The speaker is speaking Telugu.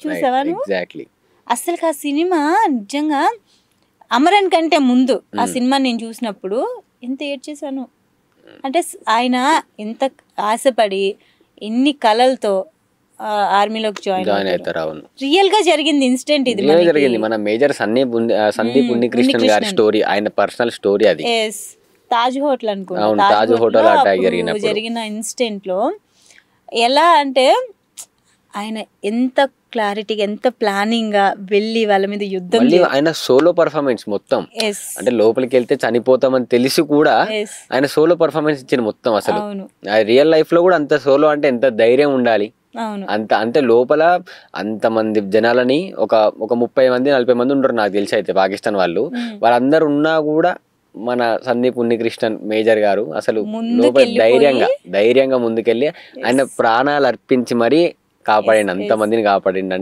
చూసావా నువ్వు? ఎగ్జాక్ట్లీ. అసలు ఆ సినిమా నిజంగా అమరన్ కంటే ముందు ఆ సినిమా నేను చూసినప్పుడు ఎంత ఏడ్చేసాను అంటే, ఆయన ఎంత ఆశపడి ఎన్ని కలలతో ఆర్మీలోకి జాయిన్ అవుతారు. అవును, రియల్ గా జరిగింది ఇన్సిడెంట్ ఇది. జరిగింది. మన మేజర్ సందీప్ ఉన్నికృష్ణన్ గారి స్టోరీ, ఆయన పర్సనల్ స్టోరీ అది. తాజ్ హోటల్ అనుకుంటా, తాజ్ హోటల్ అటాక్ జరిగిన ఇన్సిడెంట్ లో ఎలా అంటే ఆయన ఎంత క్లారిటీగా ఎంత ప్లానింగ్ గా వెళ్ళి వాళ్ళ మీద యుద్ధం, ఆయన సోలో పర్ఫార్మెన్స్ మొత్తం, అంటే లోపలికి వెళ్తే చనిపోతామని తెలిసి కూడా ఆయన సోలో పర్ఫార్మెన్స్ ఇచ్చిన మొత్తం. అసలు రియల్ లైఫ్ లో కూడా అంత సోలో అంటే ఎంత ధైర్యం ఉండాలి, అంత అంటే లోపల అంతమంది జనాలని ఒక 30 మంది 40 మంది ఉంటారు నాకు తెలిసి అయితే పాకిస్తాన్ వాళ్ళందరూ ఉన్నా కూడా మన సందీప్ ఉన్నికృష్ణన్ మేజర్ గారు అసలు లోపల ధైర్యంగా ముందుకెళ్ళి ఆయన ప్రాణాలు అర్పించి మరీ కాపాడండి, అంతమందిని కాపాడండి.